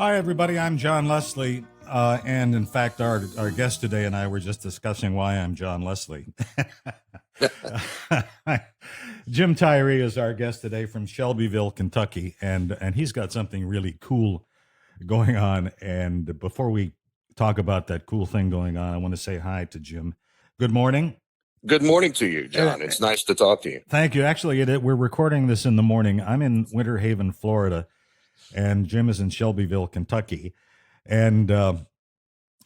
Hi, everybody. I'm John Leslie. And in fact, our guest today and I were just discussing why I'm John Leslie. Jim Tirey is our guest today from Shelbyville, Kentucky. And he's got something really cool going on. And before we talk about that cool thing going on, I want to say hi to Jim. Good morning. Good morning to you, John. It's nice to talk to you. Thank you. Actually, we're recording this in the morning. I'm in Winter Haven, Florida, and Jim is in Shelbyville, Kentucky. And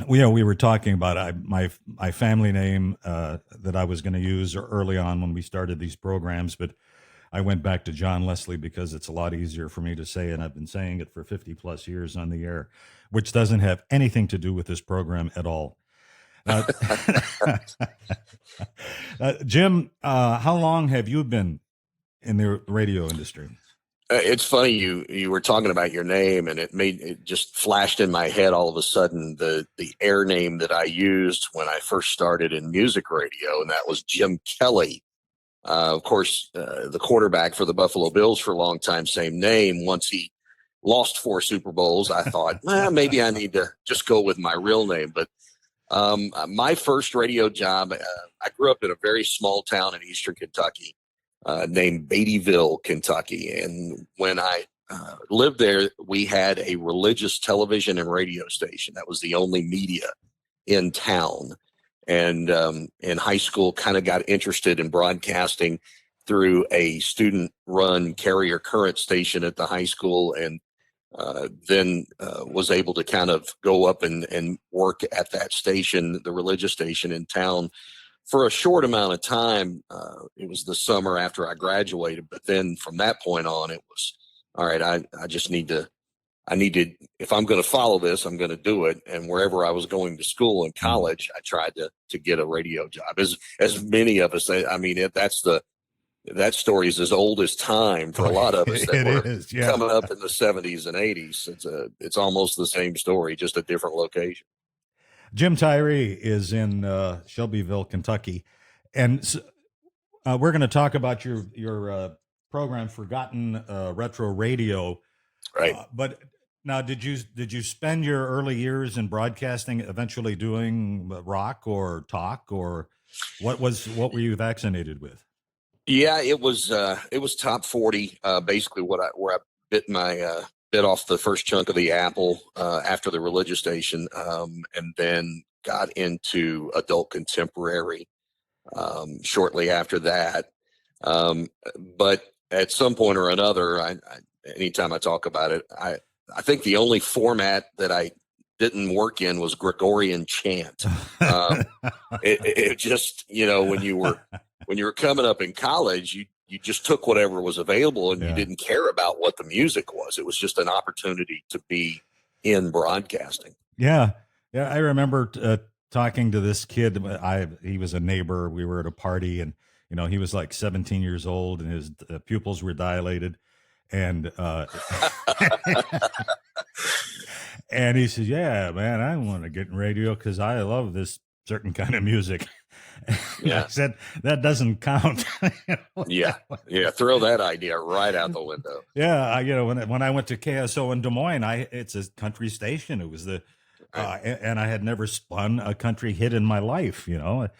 we were talking about my family name that I was going to use early on when we started these programs, but I went back to John Leslie because it's a lot easier for me to say, and I've been saying it for 50 plus years on the air, which doesn't have anything to do with this program at all. Jim, how long have you been in the radio industry? It's funny you were talking about your name, and it just flashed in my head all of a sudden the air name that I used when I first started in music radio, and that was Jim Kelly. Of course, the quarterback for the Buffalo Bills for a long time, same name. Once he lost 4 Super Bowls, I thought, maybe I need to just go with my real name. But my first radio job, I grew up in a very small town in eastern Kentucky named Beattyville, Kentucky. And when I lived there, we had a religious television and radio station. That was the only media in town. And in high school, kind of got interested in broadcasting through a student-run carrier current station at the high school, and then was able to kind of go up and work at that station, the religious station in town, for a short amount of time. It was the summer after I graduated, but then from that point on, it was, all right, I just need to, if I'm going to follow this, I'm going to do it. And wherever I was going to school and college, I tried to get a radio job. As many of us, I mean, that story is as old as time for a lot of us that were coming up in the 70s and 80s. It's almost the same story, just a different location. Jim Tirey is in Shelbyville, Kentucky, and we're going to talk about your program, Forgotten Retro Radio. Right. But now, did you spend your early years in broadcasting eventually doing rock or talk, or what were you vaccinated with? Yeah, it was top 40. Basically, where I bit off the first chunk of the apple after the religious station, and then got into adult contemporary shortly after that. But at some point or another, anytime I talk about it, I think the only format that I didn't work in was Gregorian chant. It just, when you were coming up in college, you just took whatever was available, and you didn't care about what the music was. It was just an opportunity to be in broadcasting. Yeah. I remember talking to this kid. He was a neighbor. We were at a party, and he was like 17 years old, and his pupils were dilated, and and he says, "Yeah, man, I want to get in radio because I love this certain kind of music." Yeah. I said, that doesn't count. Yeah. Throw that idea right out the window. Yeah. When I went to KSO in Des Moines, it's a country station. It was and I had never spun a country hit in my life, and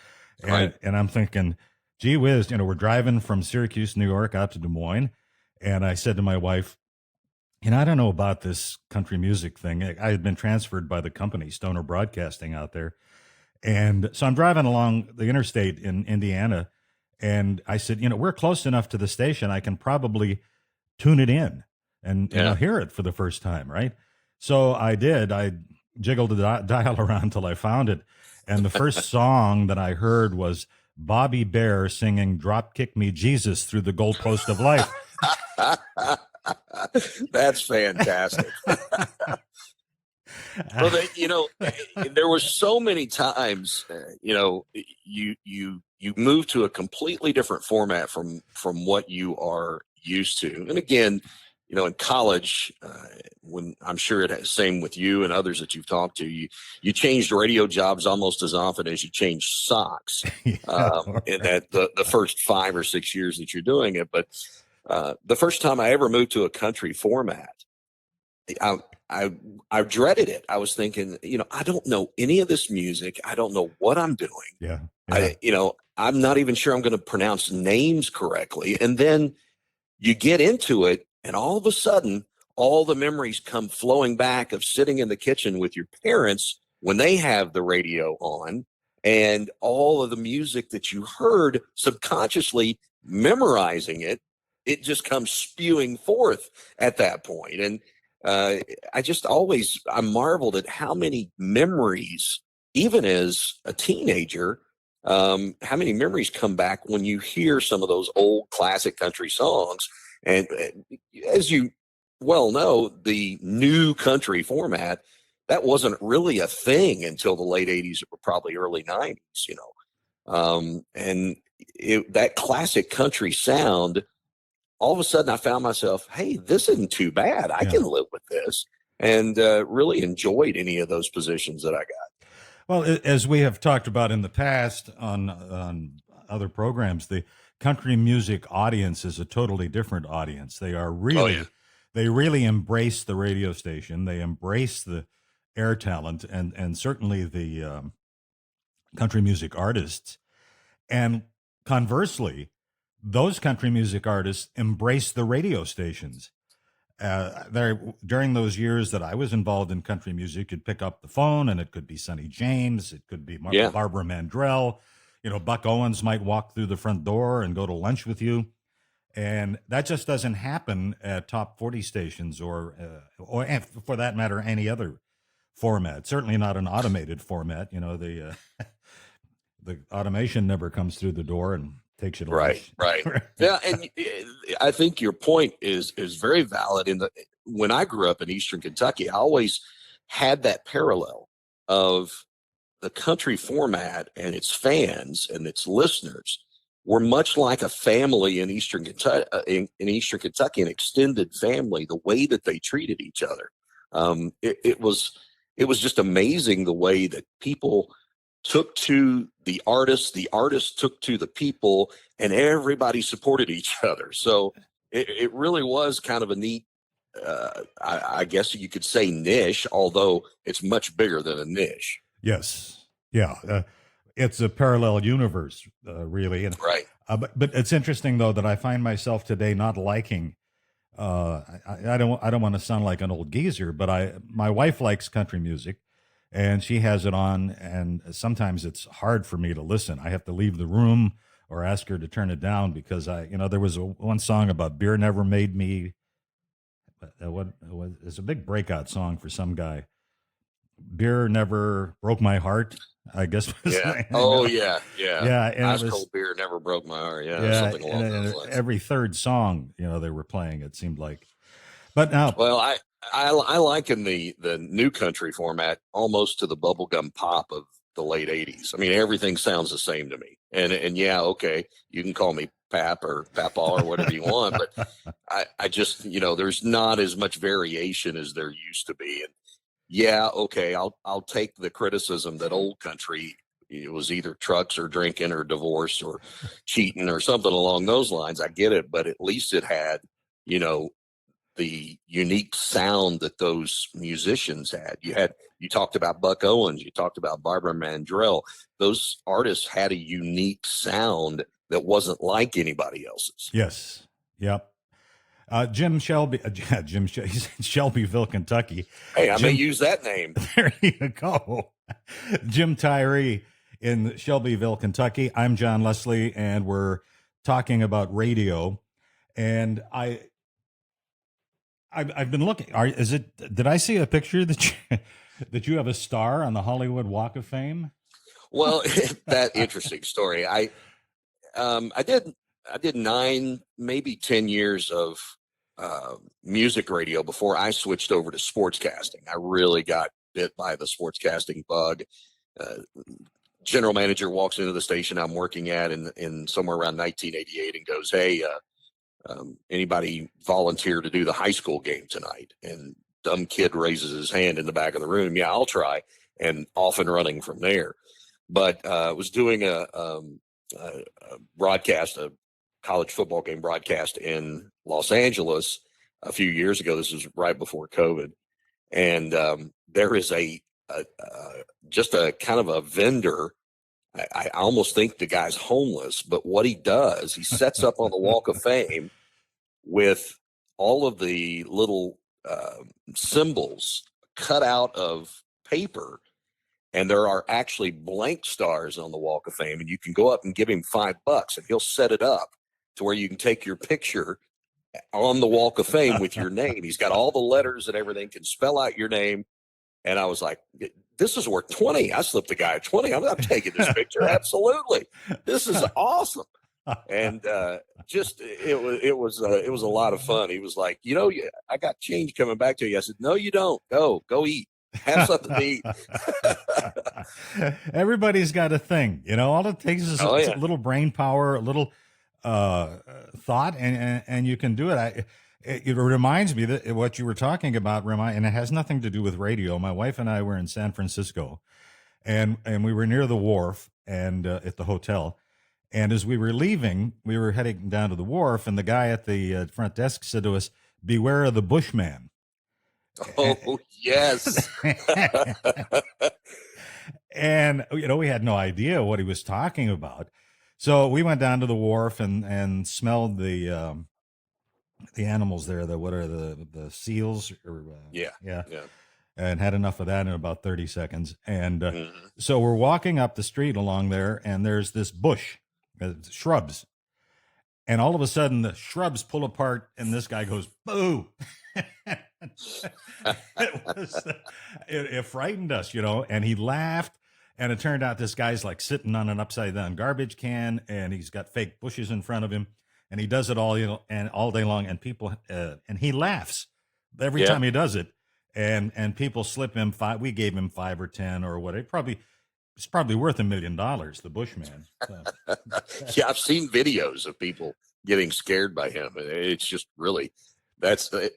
I'm thinking, gee whiz, we're driving from Syracuse, New York out to Des Moines. And I said to my wife, I don't know about this country music thing. I had been transferred by the company, Stoner Broadcasting, out there. And so I'm driving along the interstate in Indiana, and I said, we're close enough to the station, I can probably tune it in and hear it for the first time, right? So I did. I jiggled the dial around till I found it. And the first song that I heard was Bobby Bear singing "Drop Kick Me Jesus Through the Goalpost of Life." That's fantastic. Well, there were so many times, you move to a completely different format from what you are used to. And again, in college, when I'm sure it's same with you and others that you've talked to, you changed radio jobs almost as often as you changed socks in that the first 5 or 6 years that you're doing it. But the first time I ever moved to a country format, I dreaded it. I was thinking, I don't know any of this music. I don't know what I'm doing. Yeah. Yeah. I'm not even sure I'm going to pronounce names correctly. And then you get into it, and all of a sudden, all the memories come flowing back of sitting in the kitchen with your parents when they have the radio on, and all of the music that you heard subconsciously memorizing it. It just comes spewing forth at that point. And I marveled at how many memories, even as a teenager, how many memories come back when you hear some of those old classic country songs. And as you well know, the new country format, that wasn't really a thing until the late 80s or probably early 90s. And that classic country sound, all of a sudden I found myself, hey, this isn't too bad. I can live with this, and really enjoyed any of those positions that I got. Well, as we have talked about in the past on other programs, the country music audience is a totally different audience. They are really, they really embrace the radio station. They embrace the air talent, and certainly the country music artists. And conversely, those country music artists embrace the radio stations. During those years that I was involved in country music, you'd pick up the phone and it could be Sonny James, it could be Barbara Mandrell. Buck Owens might walk through the front door and go to lunch with you. And that just doesn't happen at top 40 stations or for that matter, any other format. Certainly not an automated format. The automation never comes through the door and takes you to lunch. Right. Yeah, and I think your point is very valid. When I grew up in Eastern Kentucky, I always had that parallel of the country format, and its fans and its listeners were much like a family in Eastern Kentucky, an extended family. The way that they treated each other, it was just amazing the way that people took to the artists took to the people, and everybody supported each other. So it really was kind of a neat, I guess you could say, niche, although it's much bigger than a niche. Yes. Yeah. It's a parallel universe, really. And, right. But it's interesting, though, that I find myself today not liking, I don't want to sound like an old geezer, but my wife likes country music. And she has it on, and sometimes it's hard for me to listen. I have to leave the room or ask her to turn it down because there was one song about beer never made me. It's a big breakout song for some guy. Beer never broke my heart, I guess. Yeah. Oh, yeah. And Ice cold beer never broke my heart. Yeah. Something along those lines. Every third song, they were playing. It seemed like. But now, well, I liken the new country format almost to the bubblegum pop of the late 80s. I mean, everything sounds the same to me. And yeah, okay, you can call me Pap or Papa or whatever you want, but I just, there's not as much variation as there used to be. And yeah, okay, I'll take the criticism that old country, it was either trucks or drinking or divorce or cheating or something along those lines. I get it, but at least it had, the unique sound that those musicians had. You talked about Buck Owens, you talked about Barbara Mandrell. Those artists had a unique sound that wasn't like anybody else's. Yes. Yep. Shelbyville, Kentucky. Hey, I may use that name. There you go. Jim Tirey in Shelbyville, Kentucky. I'm John Leslie, and we're talking about radio. And I've been looking. Did I see a picture that you have a star on the Hollywood Walk of Fame? Well, that interesting story. I did 9, maybe 10 years of music radio before I switched over to sportscasting. I really got bit by the sportscasting bug. General manager walks into the station I'm working at in somewhere around 1988 and goes, "Hey, anybody volunteer to do the high school game tonight?" And dumb kid raises his hand in the back of the room. "Yeah, I'll try," and off and running from there. But I was doing a broadcast, a college football game broadcast in Los Angeles a few years ago. This was right before COVID. And there is just a kind of a vendor. I almost think the guy's homeless, but what he does, he sets up on the Walk of Fame with all of the little symbols cut out of paper. And there are actually blank stars on the Walk of Fame, and you can go up and give him $5 and he'll set it up to where you can take your picture on the Walk of Fame with your name. He's got all the letters and everything, can spell out your name. And I was like, this is worth 20. I slipped the guy 20. I'm taking this picture. Absolutely. This is awesome. And it was a lot of fun. He was like, I got change coming back to you. I said, no, you don't. Go eat. Have something to eat. Everybody's got a thing, all it takes is a little brain power, a little thought, and you can do it. It reminds me that what you were talking about, and it has nothing to do with radio. My wife and I were in San Francisco, and we were near the wharf and at the hotel. And as we were leaving, we were heading down to the wharf, and the guy at the front desk said to us, "Beware of the Bushman." Oh, yes. And, we had no idea what he was talking about. So we went down to the wharf and smelled the animals there. What are the seals? Yeah. And had enough of that in about 30 seconds. And so we're walking up the street along there, and there's this bush, shrubs. And all of a sudden, the shrubs pull apart, and this guy goes, "Boo!" It frightened us, and he laughed. And it turned out this guy's like sitting on an upside down garbage can, and he's got fake bushes in front of him, and he does it all, and all day long. And people, and he laughs every time he does it. And people slip him $5. We gave him 5 or 10 or what. It's probably worth $1 million, the Bushman. So. Yeah, I've seen videos of people getting scared by him. It's just really,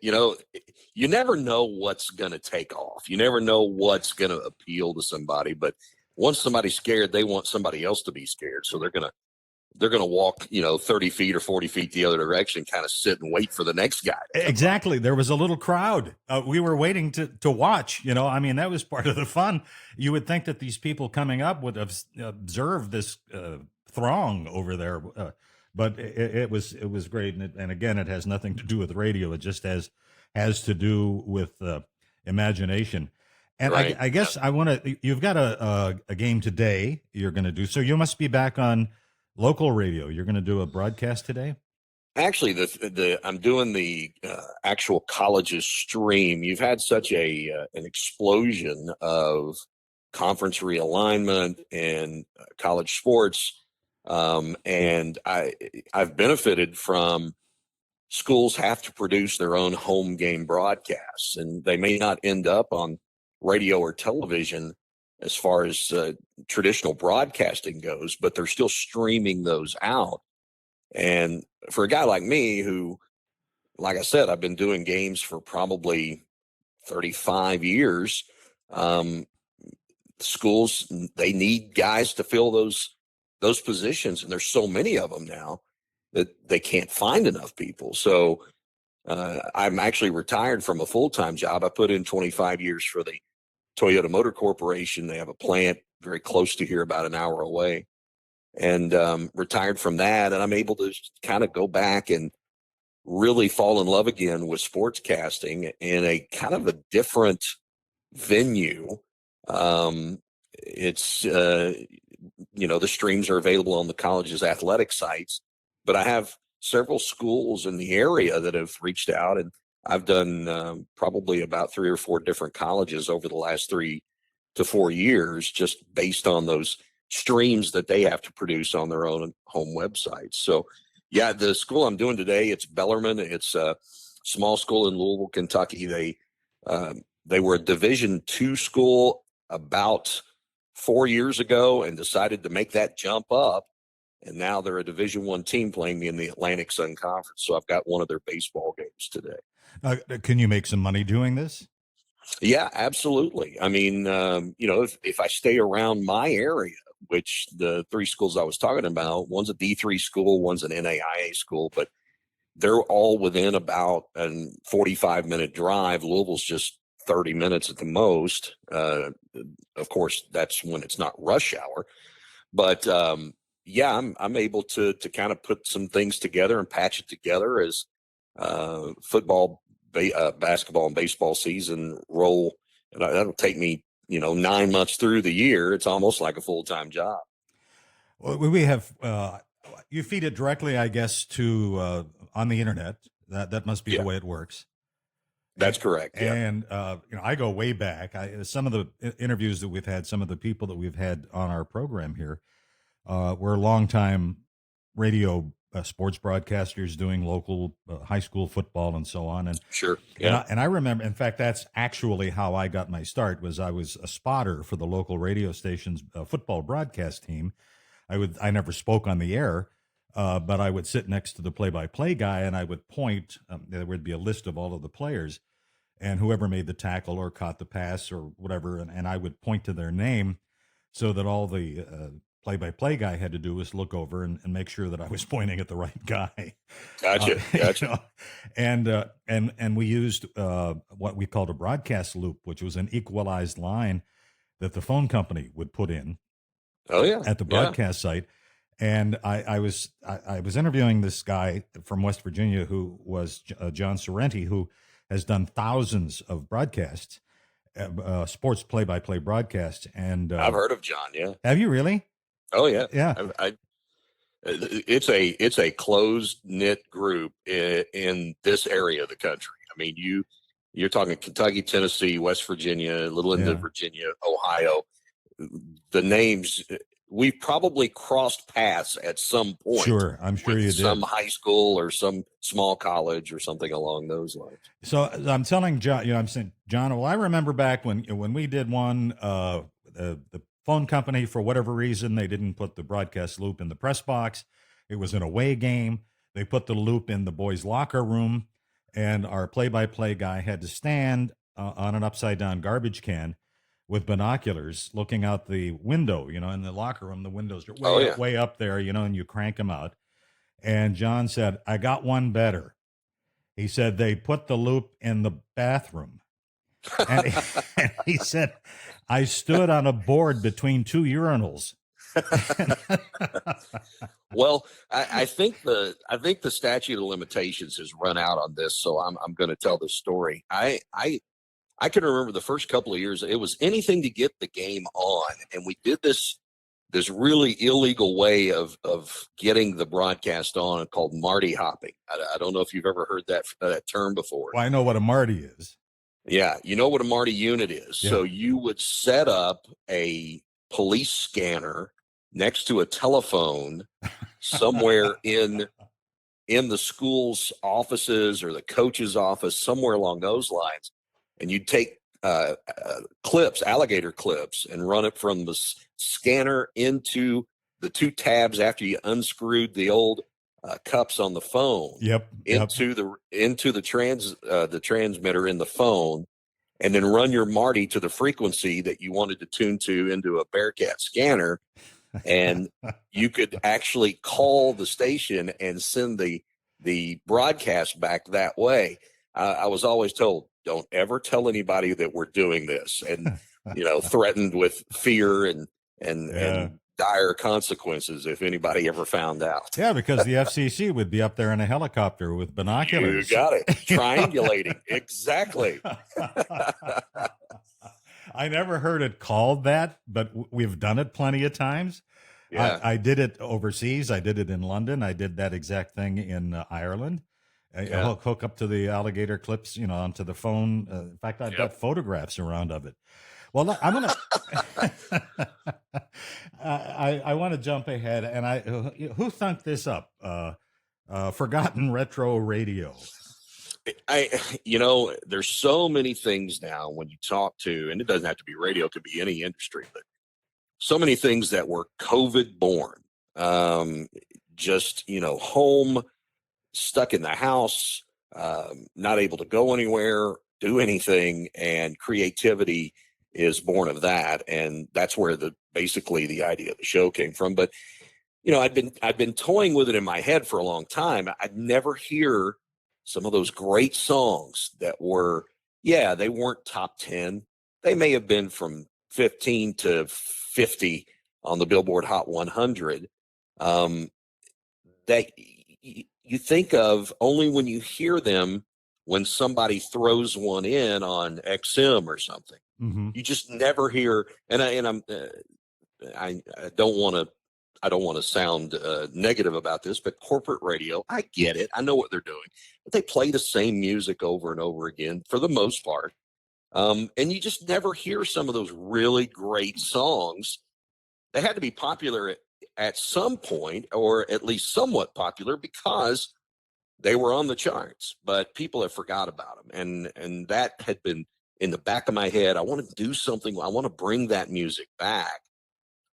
you never know what's going to take off. You never know what's going to appeal to somebody. But once somebody's scared, they want somebody else to be scared. So they're going to walk, 30 feet or 40 feet the other direction, kind of sit and wait for the next guy. Exactly. There was a little crowd. We were waiting to watch, that was part of the fun. You would think that these people coming up would have observed this throng over there. But it was great. And again, it has nothing to do with radio. It just has to do with imagination. And right. I guess you've got a game today you're going to do. So you must be back on local radio. You're going to do a broadcast today? Actually, I'm doing the actual colleges stream. You've had such an explosion of conference realignment and college sports. And I've benefited from schools have to produce their own home game broadcasts, and they may not end up on radio or television as far as traditional broadcasting goes, but they're still streaming those out. And for a guy like me who, like I said, I've been doing games for probably 35 years, schools, they need guys to fill those positions, and there's so many of them now that they can't find enough people. So I'm actually retired from a full-time job. I put in 25 years for the Toyota Motor Corporation. They have a plant very close to here, about an hour away, and retired from that. And I'm able to kind of go back and really fall in love again with sportscasting in a kind of a different venue. It's the streams are available on the college's athletic sites, but I have several schools in the area that have reached out, and I've done probably about 3 or 4 different colleges over the last 3 to 4 years, just based on those streams that they have to produce on their own home websites. So yeah, the school I'm doing today, it's Bellarmine. It's a small school in Louisville, Kentucky. They were a Division II school about 4 years ago and decided to make that jump up. And now they're a Division I team playing in the Atlantic Sun Conference. So I've got one of their baseball games today. Can you make some money doing this? Yeah, absolutely. I mean, if I stay around my area, which the 3 schools I was talking about, one's a D3 school, one's an NAIA school, but they're all within about a 45-minute drive. Louisville's just 30 minutes at the most. Of course, that's when it's not rush hour. But yeah, I'm able to kind of put some things together and patch it together as football, basketball, and baseball season roll. And that'll take me, 9 months through the year. It's almost like a full-time job. Well, we have you feed it directly, I guess, to on the internet. That must be the way it works. That's correct. Yeah. And I go way back. Some of the interviews that we've had, some of the people that we've had on our program here, were longtime radio sports broadcasters doing local high school football and so on. And sure, yeah. And I remember, in fact, that's actually how I got my start. Was I was a spotter for the local radio station's football broadcast team. I never spoke on the air, but I would sit next to the play-by-play guy, and I would point. There would be a list of all of the players, and whoever made the tackle or caught the pass or whatever, and I would point to their name, so that all the play-by-play guy had to do was look over and make sure that I was pointing at the right guy. Gotcha. And we used what we called a broadcast loop, which was an equalized line that the phone company would put in. Oh yeah, at the broadcast site. And I was interviewing this guy from West Virginia who was John Sorrenti, who has done thousands of broadcasts, sports play-by-play broadcasts. And I've heard of John. Yeah. Have you really? Oh yeah. Yeah. It's a closed knit group in this area of the country. I mean, you're talking Kentucky, Tennessee, West Virginia, a little into Virginia, Ohio. The names, we've probably crossed paths at some point. Sure, I'm sure you did. Some high school or some small college or something along those lines. So I'm telling John, I'm saying, John, well, I remember back when we did one, the phone company, for whatever reason, they didn't put the broadcast loop in the press box. It was an away game. They put the loop in the boys' locker room, and our play-by-play guy had to stand on an upside-down garbage can with binoculars looking out the window, in the locker room. The windows are way up there, and you crank them out. And John said, I got one better. He said, they put the loop in the bathroom. And he said, I stood on a board between two urinals. Well, I think the statute of limitations has run out on this, so I'm going to tell the story. I can remember the first couple of years, it was anything to get the game on. And we did this really illegal way of getting the broadcast on called Marty hopping. I don't know if you've ever heard that term before. Well, I know what a Marty is. Yeah. You know what a Marty unit is. Yeah. So you would set up a police scanner next to a telephone somewhere in the school's offices or the coach's office, somewhere along those lines. And you'd take alligator clips, and run it from the scanner into the two tabs after you unscrewed the old cups on the phone. Into the transmitter in the phone, and then run your Marty to the frequency that you wanted to tune to into a Bearcat scanner, and you could actually call the station and send the broadcast back that way. I was always told, don't ever tell anybody that we're doing this, and threatened with fear and dire consequences if anybody ever found out. Yeah, because the FCC would be up there in a helicopter with binoculars. You got it. Triangulating. Exactly. I never heard it called that, but we've done it plenty of times. Yeah. I did it overseas. I did it in London. I did that exact thing in Ireland. Hook up to the alligator clips, onto the phone. In fact, I've got photographs around of it. Well, I'm gonna. I want to jump ahead, and who thunked this up? Forgotten Retro Radio. There's so many things now when you talk to, and it doesn't have to be radio; it could be any industry, but so many things that were COVID born. Home. Stuck in the house, not able to go anywhere, do anything, and creativity is born of that. And that's where basically the idea of the show came from. But I've been toying with it in my head for a long time. I'd never hear some of those great songs that were yeah, they weren't top 10. They may have been from 15 to 50 on the Billboard Hot 100. Um, that you think of only when you hear them when somebody throws one in on XM or something. Mm-hmm. You just never hear. I don't want to. I don't want to sound negative about this, but corporate radio, I get it. I know what they're doing, but they play the same music over and over again for the most part. And you just never hear some of those really great songs. They had to be popular at some point, or at least somewhat popular, because they were on the charts, but people have forgot about them. And that had been in the back of my head. I want to do something. I want to bring that music back.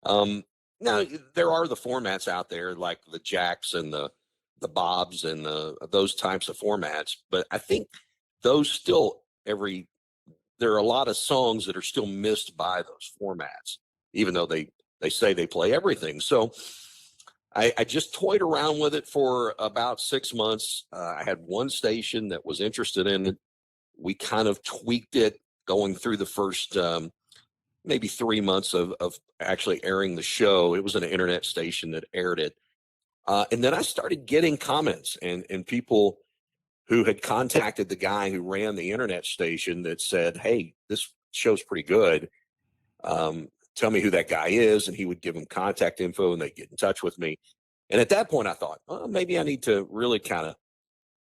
Um, Now there are the formats out there like the Jacks and the Bobs and those types of formats, but I think those still there are a lot of songs that are still missed by those formats, even though they say they play everything. So I just toyed around with it for about 6 months. I had one station that was interested in it. We kind of tweaked it going through the first maybe 3 months of actually airing the show. It was an internet station that aired it. And then I started getting comments and people who had contacted the guy who ran the internet station that said, "Hey, this show's pretty good. Tell me who that guy is." And he would give them contact info and they'd get in touch with me. And at that point I thought, oh, maybe I need to really kind of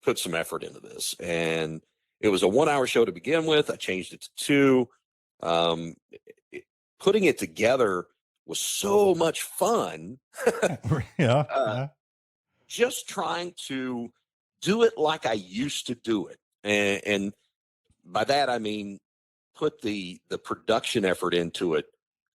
put some effort into this. And it was a 1 hour show to begin with. I changed it to 2. Um, Putting it together was so much fun. Yeah. Just trying to do it like I used to do it. And by that, I mean, put the production effort into it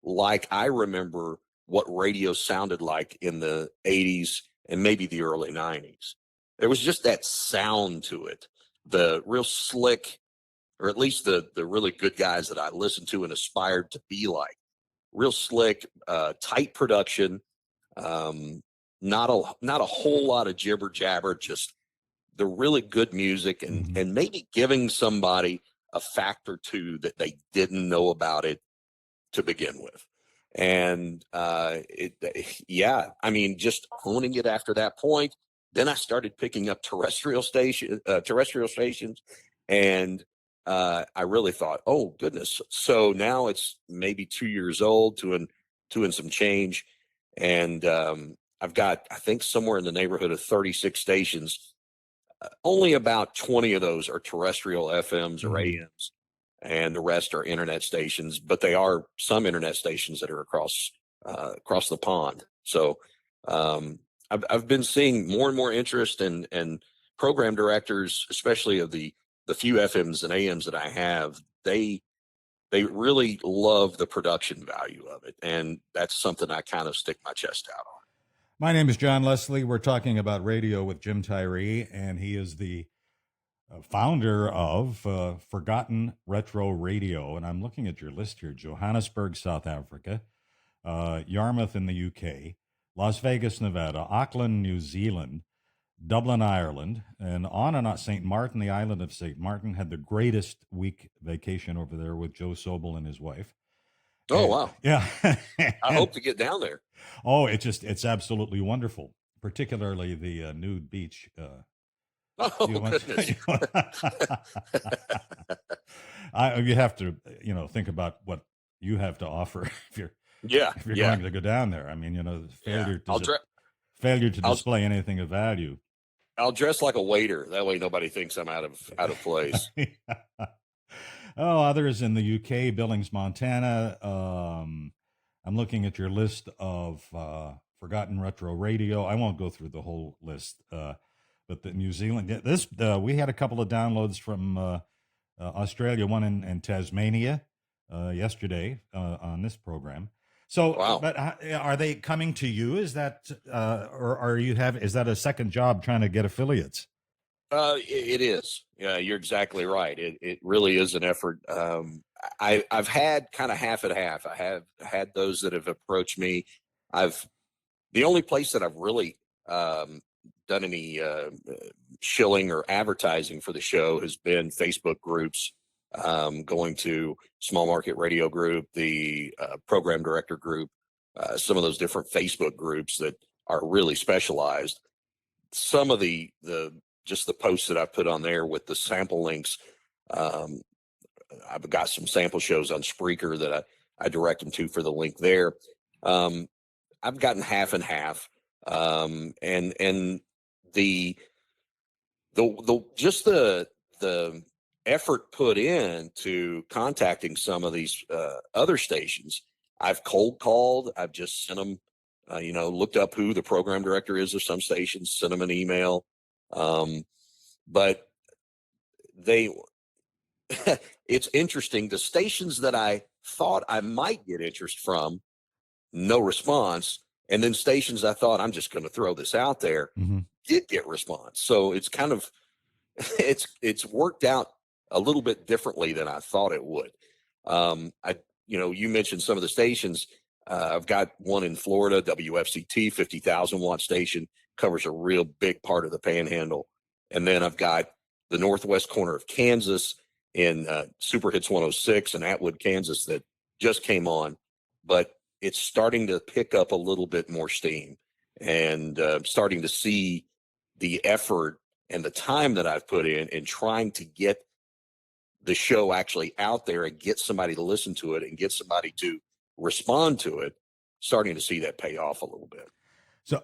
like I remember what radio sounded like in the 80s and maybe the early 90s. There was just that sound to it, the real slick, or at least the really good guys that I listened to and aspired to be like. Real slick, tight production, not a whole lot of jibber jabber, just the really good music and maybe giving somebody a fact or two that they didn't know about it to begin with. And yeah, I mean, just honing it after that point. Then I started picking up terrestrial stations, and I really thought, oh goodness. So now it's maybe 2 years old, two and some change, and I've got, I think, somewhere in the neighborhood of 36 stations. Only about 20 of those are terrestrial FMs or AMs, and the rest are internet stations. But they are some internet stations that are across the pond. So I've been seeing more and more interest, and program directors, especially of the few FMs and AMs that I have, they really love the production value of it, and that's something I kind of stick my chest out on. My name is John Leslie. We're talking about radio with Jim Tirey, and he is the founder of Forgotten Retro Radio. And I'm looking at your list here: Johannesburg, South Africa, Yarmouth in the UK, Las Vegas, Nevada, Auckland, New Zealand, Dublin, Ireland, and on St. Martin, the island of St. Martin. Had the greatest week vacation over there with Joe Sobel and his wife. Oh, wow. Yeah. I hope to get down there. Oh, it's absolutely wonderful, particularly the nude beach. Oh, goodness. You have to, think about what you have to offer if you're going to go down there. I mean, failure to display anything of value. I'll dress like a waiter. That way nobody thinks I'm out of place. Oh, others in the UK, Billings, Montana. I'm looking at your list of Forgotten Retro Radio. I won't go through the whole list, but the New Zealand. We had a couple of downloads from Australia, one in Tasmania yesterday on this program. So, wow. But are they coming to you? Is that is that a second job trying to get affiliates? It is. Yeah, you're exactly right. It really is an effort. I've had kind of half and half. I have had those that have approached me. The only place that I've really done any shilling or advertising for the show has been Facebook groups going to Small Market Radio Group, the Program Director Group, some of those different Facebook groups that are really specialized. Some of the just the posts that I put on there with the sample links, I've got some sample shows on Spreaker that I direct them to for the link there. I've gotten half and half, and the just the effort put in to contacting some of these other stations. I've cold called. I've just sent them, looked up who the program director is of some stations, sent them an email. But they, it's interesting. The stations that I thought I might get interest from, no response. And then stations I thought I'm just going to throw this out there, did get response. So it's kind of, it's worked out a little bit differently than I thought it would. You mentioned some of the stations. I've got one in Florida, WFCT, 50,000 watt station, covers a real big part of the Panhandle. And then I've got the northwest corner of Kansas in Super Hits 106 in Atwood, Kansas, that just came on. But it's starting to pick up a little bit more steam, and starting to see the effort and the time that I've put in trying to get the show actually out there and get somebody to listen to it and get somebody to respond to it, starting to see that pay off a little bit. So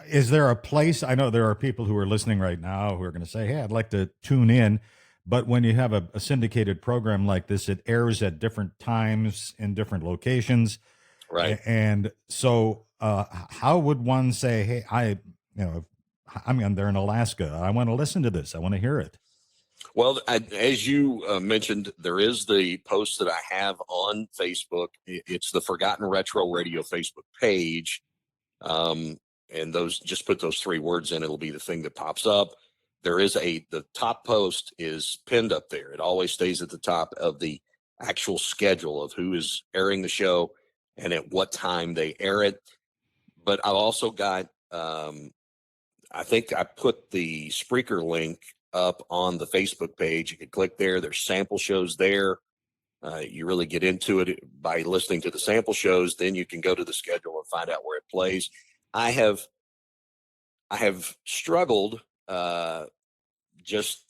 is there a place, I know there are people who are listening right now who are going to say, hey, I'd like to tune in. But when you have a syndicated program like this, it airs at different times in different locations. Right. And so how would one say, hey, I'm there in Alaska, I want to listen to this, I want to hear it? Well, as you mentioned, there is the post that I have on Facebook. It's the Forgotten Retro Radio Facebook page. And those, just put those three words in, it'll be the thing that pops up. There is the top post is pinned up there. It always stays at the top of the actual schedule of who is airing the show and at what time they air it. But I've also got, I think I put the Spreaker link up on the Facebook page. You can click there. There's sample shows there. You really get into it by listening to the sample shows. Then you can go to the schedule and find out where it plays. I have struggled just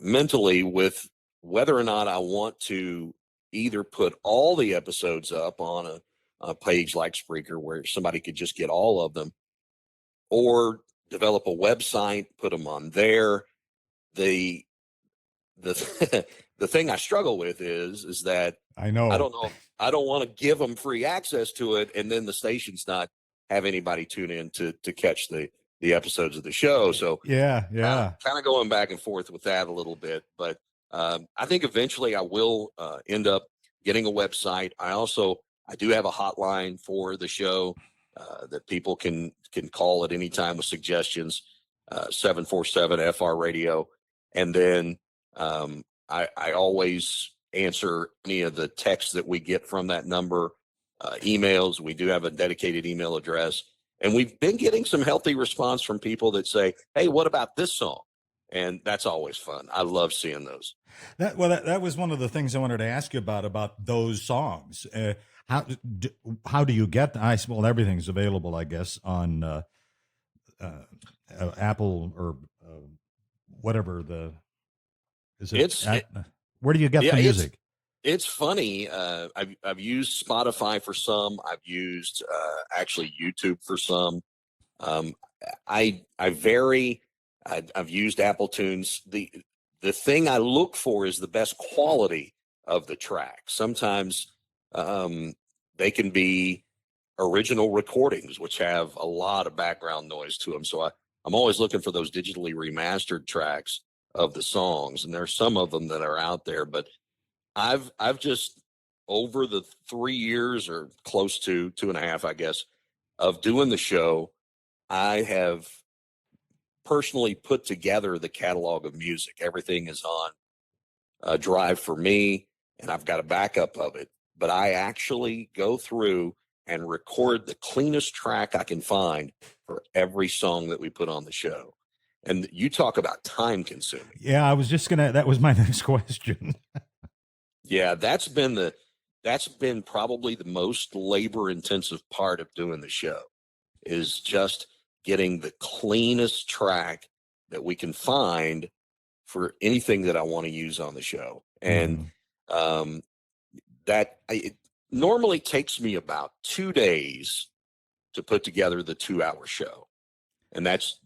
mentally with whether or not I want to either put all the episodes up on a page like Spreaker where somebody could just get all of them, or develop a website, put them on there. The thing I struggle with is that I don't know. I don't want to give them free access to it, and then the station's not have anybody tune in to catch the episodes of the show. So yeah, kind of going back and forth with that a little bit. But I think eventually I will end up getting a website. I do have a hotline for the show that people can call at any time with suggestions, 747 FR Radio. And then I always answer any of the texts that we get from that number, emails. We do have a dedicated email address. And we've been getting some healthy response from people that say, hey, what about this song? And that's always fun. I love seeing those. That was one of the things I wanted to ask you about those songs. How do you get? Well, everything's available, I guess, on Apple or whatever where do you get the music? It's funny. I've used Spotify for some. I've used actually YouTube for some. I vary. I've used Apple Tunes. The thing I look for is the best quality of the track. Sometimes they can be original recordings, which have a lot of background noise to them. So I'm always looking for those digitally remastered tracks of the songs, and there's some of them that are out there. But I've just, over the 3 years or close to 2.5, I guess, of doing the show, I have personally put together the catalog of music. Everything is on a drive for me, and I've got a backup of it. But I actually go through and record the cleanest track I can find for every song that we put on the show. And you talk about time consuming. Yeah, I was just that was my next question. Yeah, that's been probably the most labor intensive part of doing the show, is just getting the cleanest track that we can find for anything that I want to use on the show. And Mm-hmm. um, it normally takes me about 2 days to put together the 2 hour show. And that's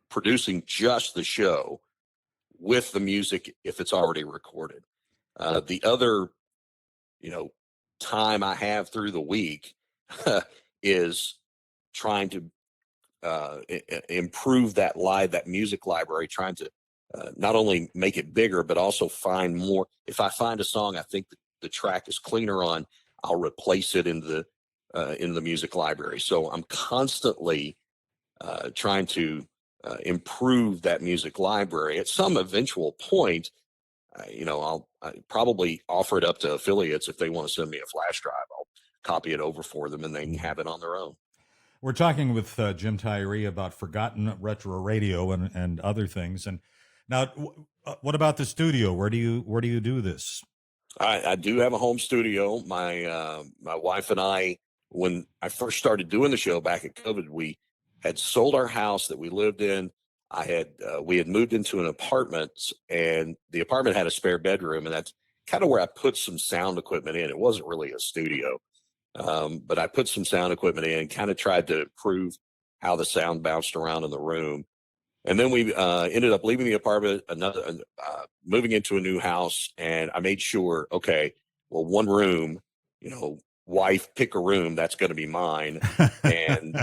producing just the show with the music if it's already recorded. The other, you know, time I have through the week is trying to improve that music library, trying to not only make it bigger, but also find more. If I find a song I think the track is cleaner on, I'll replace it in the music library. So I'm constantly trying to improve that music library. At some eventual point, I'll probably offer it up to affiliates if they want to send me a flash drive. I'll copy it over for them and they can have it on their own. We're talking with Jim Tirey about forgotten retro radio and other things. And now, what about the studio? Where do you do this? I do have a home studio. My wife and I, when I first started doing the show back at COVID, we had sold our house that we lived in. We had moved into an apartment, and the apartment had a spare bedroom, and that's kind of where I put some sound equipment in. It wasn't really a studio, but I put some sound equipment in and kind of tried to improve how the sound bounced around in the room. And then we ended up leaving the apartment, moving into a new house, and I made sure, okay, well, one room, wife, pick a room, that's going to be mine, and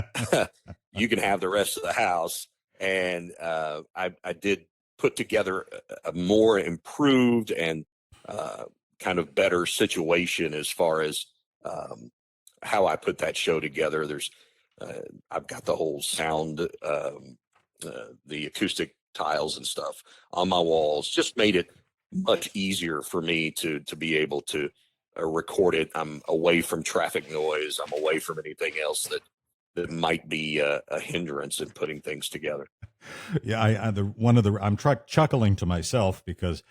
you can have the rest of the house. And I did put together a more improved and kind of better situation as far as how I put that show together. I've got the whole sound. The acoustic tiles and stuff on my walls, just made it much easier for me to be able to record it. I'm away from traffic noise. I'm away from anything else that might be a hindrance in putting things together. Yeah, I'm chuckling to myself because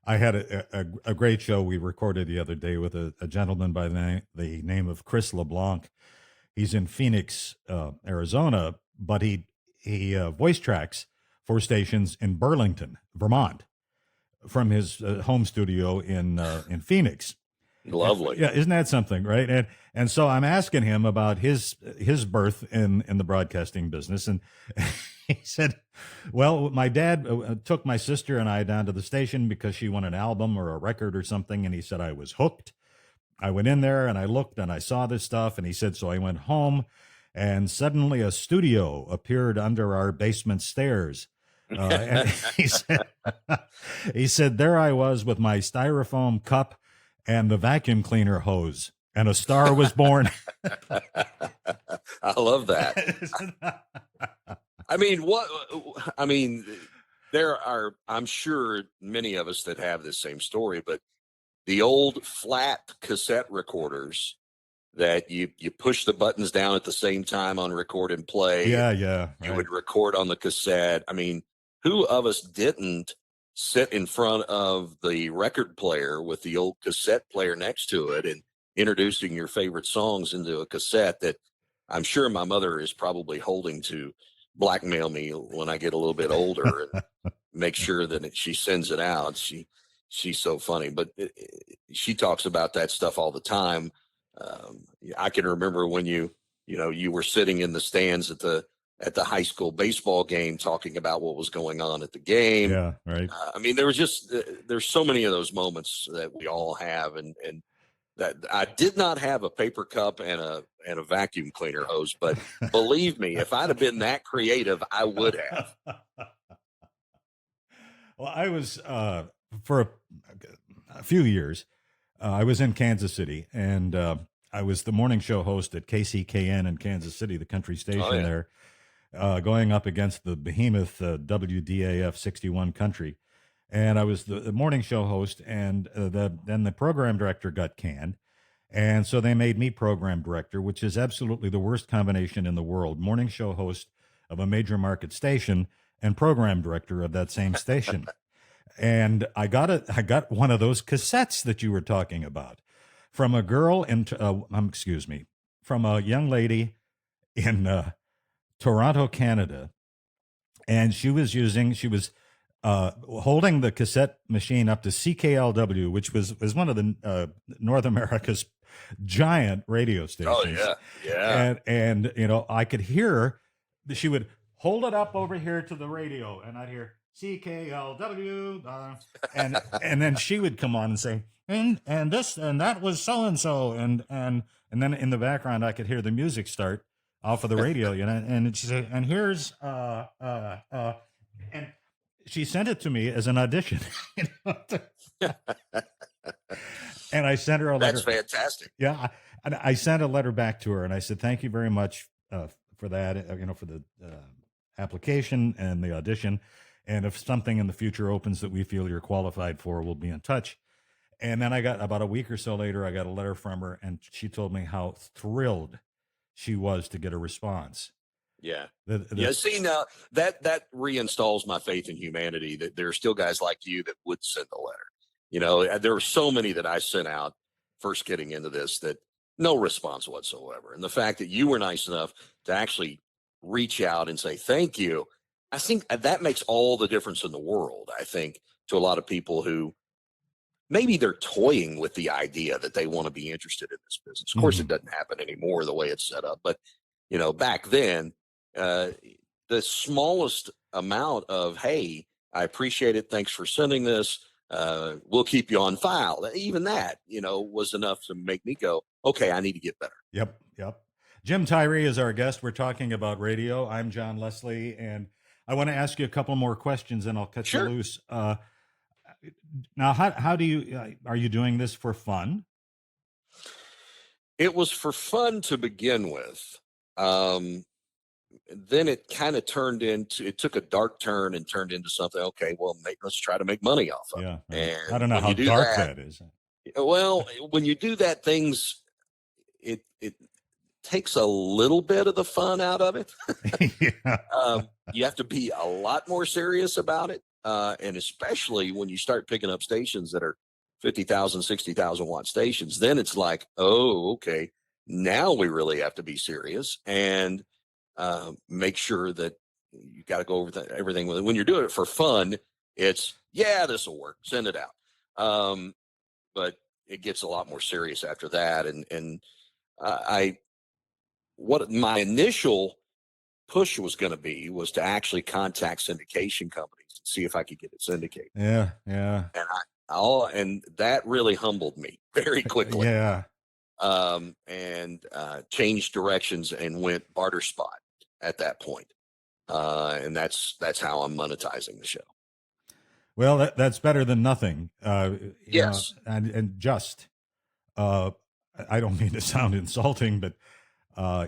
I had a great show we recorded the other day with a gentleman by the name of Chris LeBlanc. He's in Phoenix, Arizona, but he voice tracks for stations in Burlington, Vermont, from his home studio in Phoenix. Lovely. Yeah, isn't that something, right? And so I'm asking him about his birth in the broadcasting business, and he said, "Well, my dad took my sister and I down to the station because she wanted an album or a record or something, and he said I was hooked. I went in there and I looked and I saw this stuff, and he said so I went home." And suddenly a studio appeared under our basement stairs. And he said, there I was with my styrofoam cup and the vacuum cleaner hose, and a star was born. I love that. There are, I'm sure, many of us that have the same story, but the old flat cassette recorders that you push the buttons down at the same time on record and play. Yeah. You would record on the cassette. I mean, who of us didn't sit in front of the record player with the old cassette player next to it and introducing your favorite songs into a cassette that I'm sure my mother is probably holding to blackmail me when I get a little bit older and make sure that she sends it out. She's so funny, but she talks about that stuff all the time. I can remember when you were sitting in the stands at the high school baseball game talking about what was going on at the game. Yeah, right. There's so many of those moments that we all have, and that I did not have a paper cup and a vacuum cleaner hose, but believe me, if I'd have been that creative, I would have. Well, I was for a few years. I was in Kansas City, and I was the morning show host at KCKN in Kansas City, the country station there, going up against the behemoth WDAF 61 Country. And I was the morning show host, and then the program director got canned. And so they made me program director, which is absolutely the worst combination in the world. Morning show host of a major market station and program director of that same station. And I got one of those cassettes that you were talking about from a girl excuse me, from a young lady in Toronto, Canada. And she was holding the cassette machine up to CKLW, which was one of the North America's giant radio stations. Oh yeah. And I could hear she would hold it up over here to the radio, and I'd hear CKLW, and then she would come on and say, and this and that was so and so, and then in the background I could hear the music start off of the radio, and she said, and here's and she sent it to me as an audition. And I sent her a letter. That's fantastic. Yeah, I sent a letter back to her, and I said, thank you very much for that, for the application and the audition. And if something in the future opens that we feel you're qualified for, we'll be in touch. And then I got, about a week or so later, I got a letter from her, and she told me how thrilled she was to get a response. Yeah. Yeah. See, now that reinstalls my faith in humanity, that there are still guys like you that would send a letter. There were so many that I sent out first getting into this that no response whatsoever. And the fact that you were nice enough to actually reach out and say thank you, I think that makes all the difference in the world, I think, to a lot of people who maybe they're toying with the idea that they want to be interested in this business. Of course, it doesn't happen anymore the way it's set up. But, back then, the smallest amount of, hey, I appreciate it. Thanks for sending this. We'll keep you on file. Even that, was enough to make me go, okay, I need to get better. Yep. Jim Tirey is our guest. We're talking about radio. I'm John Leslie, and I want to ask you a couple more questions, and I'll cut you loose. Now, how do you, are you doing this for fun? It was for fun to begin with. Then it kind of it took a dark turn and turned into something, okay, well, let's try to make money off of it. Yeah. And I don't know how dark that is. Well, when you do that, it takes a little bit of the fun out of it. Yeah. You have to be a lot more serious about it. And especially when you start picking up stations that are 50,000, 60,000 watt stations, then it's like, oh, okay, now we really have to be serious and make sure that you got to go over everything with it. When you're doing it for fun, it's, yeah, this will work, send it out. But it gets a lot more serious after that. And what my initial push was going to be was to actually contact syndication companies and see if I could get it syndicated. Yeah. And that really humbled me very quickly. Yeah. And changed directions and went barter spot at that point. And that's how I'm monetizing the show. Well, that's better than nothing. Yes. I don't mean to sound insulting, but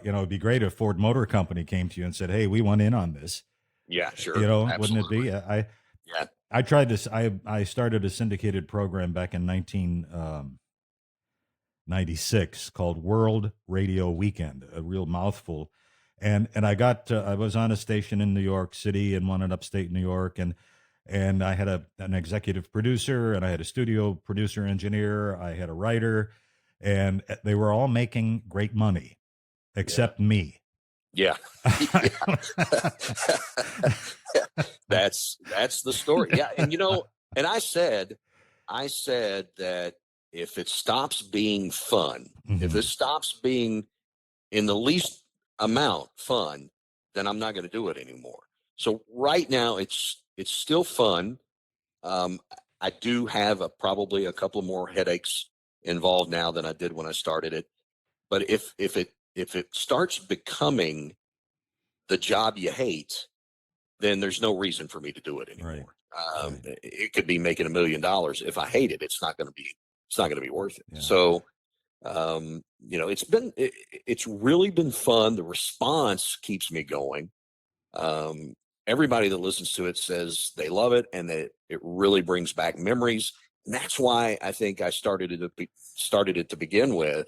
it'd be great if Ford Motor Company came to you and said, "Hey, we want in on this." Yeah, sure. Wouldn't it be? I tried this. I started a syndicated program back in 1996 called World Radio Weekend, a real mouthful. And I was on a station in New York City and one in upstate New York, and I had an executive producer, and I had a studio producer engineer, I had a writer, and they were all making great money. Except me. Yeah. That's the story. Yeah. And, and I said that if it stops being fun, if it stops being in the least amount fun, then I'm not going to do it anymore. So right now it's still fun. I do have probably a couple more headaches involved now than I did when I started it. But if it starts becoming the job you hate, then there's no reason for me to do it anymore. Right. It could be making $1 million. If I hate it, it's not going to be worth it. Yeah. So, it's really been fun. The response keeps me going. Everybody that listens to it says they love it and that it really brings back memories. And that's why I think I started it to begin with,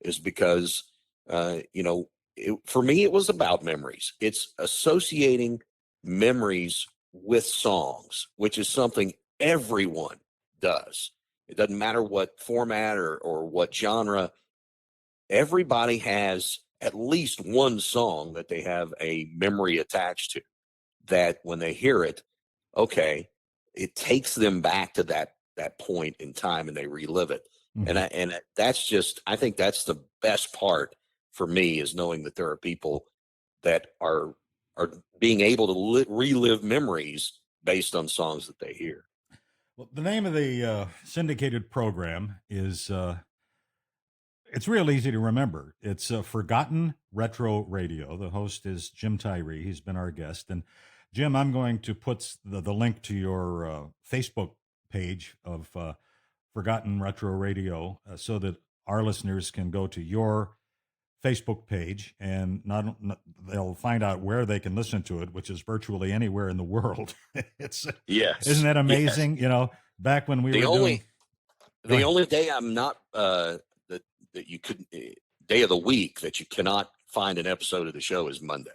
is because for me, it was about memories. It's associating memories with songs, which is something Everyone does. It doesn't matter what format or what genre. Everybody has at least one song that they have a memory attached to, that when they hear it, okay, it takes them back to that point in time and they relive it. Mm-hmm. And that's just, I think that's the best part for me, is knowing that there are people that are being able to relive memories based on songs that they hear. Well, the name of the syndicated program is, it's real easy to remember. It's Forgotten Retro Radio. The host is Jim Tirey. He's been our guest. And Jim, I'm going to put the link to your Facebook page of Forgotten Retro Radio so that our listeners can go to your Facebook page, and not they'll find out where they can listen to it, which is virtually anywhere in the world. It's Yes. Isn't that amazing? Yes. You know, back when we the were only doing the only day I'm not that you could day of the week that you cannot find an episode of the show is Monday,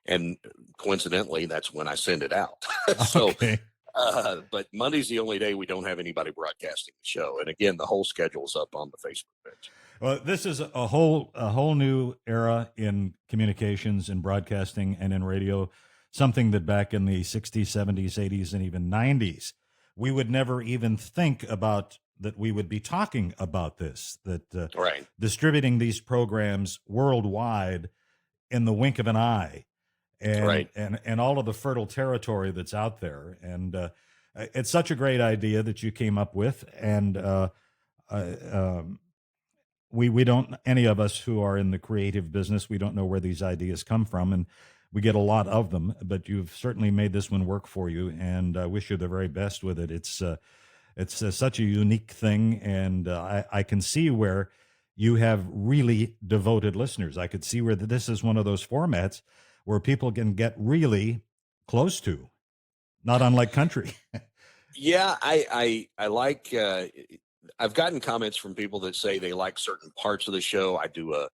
and coincidentally, that's when I send it out. So, okay. But Monday's the only day we don't have anybody broadcasting the show, and again, the whole schedule is up on the Facebook page. Well, this is a whole new era in communications, in broadcasting, and in radio. Something that back in the 60s, 70s, 80s, and even 90s, we would never even think about, that we would be talking about this, that Right. distributing these programs worldwide in the wink of an eye, and Right. and all of the fertile territory that's out there. And it's such a great idea that you came up with. And we don't, any of us who are in the creative business, we don't know where these ideas come from, and we get a lot of them, but you've certainly made this one work for you, and I wish you the very best with it. It's such a unique thing, and I can see where you have really devoted listeners. I could see where this is one of those formats where people can get really close to, not unlike country. Yeah, I like. I've gotten comments from people that say they like certain parts of the show. I do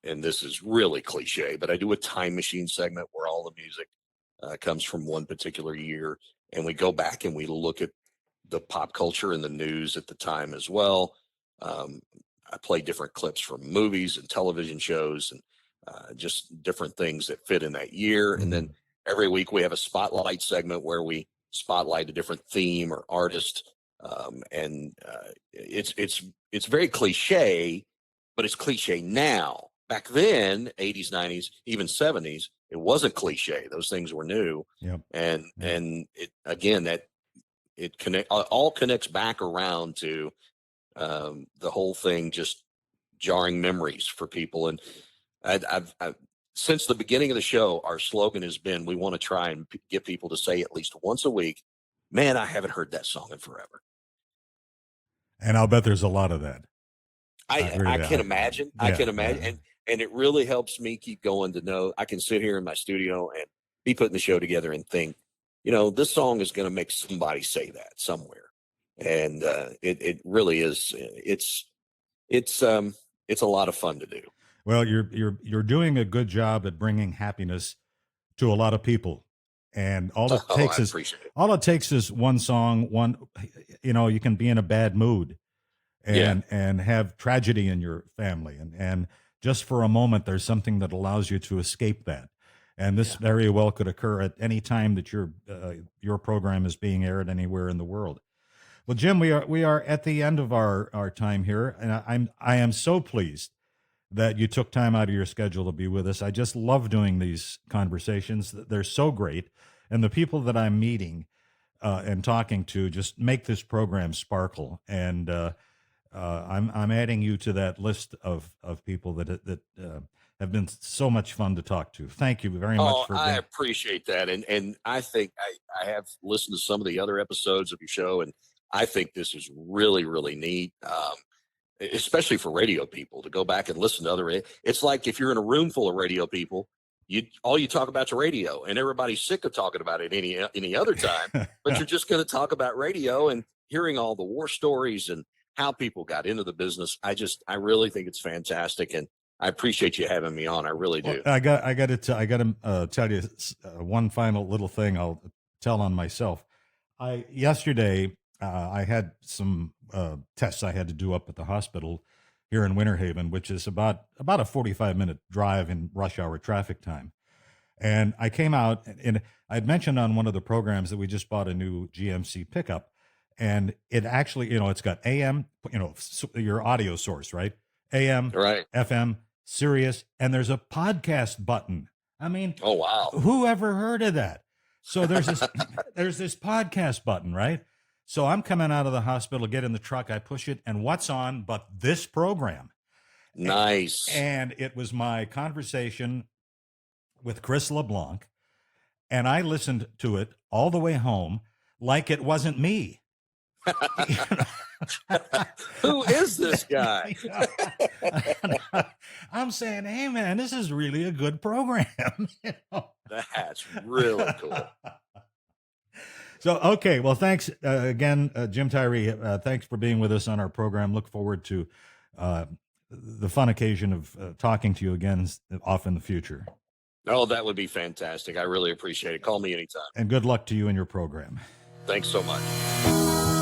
and this is really cliche, but I do a time machine segment where all the music comes from one particular year, and we go back and we look at the pop culture and the news at the time as well. I play different clips from movies and television shows, and just different things that fit in that year. Mm-hmm. And then every week we have a spotlight segment where we spotlight a different theme or artist. And it's very cliche, but it's cliche now. Back then, 80s, 90s, even 70s, it wasn't cliche. Those things were new. Yep. And it, again, that it all connects back around to the whole thing, just jarring memories for people. And I've since the beginning of the show, our slogan has been, we want to try and get people to say at least once a week, man, I haven't heard that song in forever. And I'll bet there's a lot of that. I can imagine. Yeah, I can imagine. Yeah. And it really helps me keep going to know I can sit here in my studio and be putting the show together and think, this song is going to make somebody say that somewhere. And it really is. It's a lot of fun to do. Well, you're doing a good job at bringing happiness to a lot of people. And all it takes is one song, you can be in a bad mood and have tragedy in your family. And just for a moment, there's something that allows you to escape that. And this very well could occur at any time that your program is being aired anywhere in the world. Well, Jim, we are at the end of our time here, and I am so pleased that you took time out of your schedule to be with us. I just love doing these conversations. They're so great. And the people that I'm meeting and talking to just make this program sparkle. And I'm adding you to that list of people that have been so much fun to talk to. Thank you very much. I appreciate that. And I think I have listened to some of the other episodes of your show, and I think this is really, really neat. Especially for radio people to go back and listen to other. It's like if you're in a room full of radio people, all you talk about is radio, and everybody's sick of talking about it any other time. But you're just going to talk about radio and hearing all the war stories and how people got into the business. I really think it's fantastic, and I appreciate you having me on. I really do. Well, I got to tell you one final little thing I'll tell on myself. Yesterday I had some tests I had to do up at the hospital here in Winter Haven, which is about a 45-minute drive in rush hour traffic time. And I came out, and I'd mentioned on one of the programs that we just bought a new GMC pickup, and it actually, it's got AM, your audio source, right? AM, Right. FM, Sirius, and there's a podcast button. I mean, Oh, wow. Who ever heard of that? So there's this there's this podcast button, right? So I'm coming out of the hospital, get in the truck, I push it, and what's on but this program? Nice. And it was my conversation with Chris LeBlanc, and I listened to it all the way home like it wasn't me. Who is this guy? I'm saying, hey man, this is really a good program. That's really cool. So, okay. Well, thanks again, Jim Tirey. Thanks for being with us on our program. Look forward to the fun occasion of talking to you again off in the future. Oh, that would be fantastic. I really appreciate it. Call me anytime. And good luck to you in your program. Thanks so much.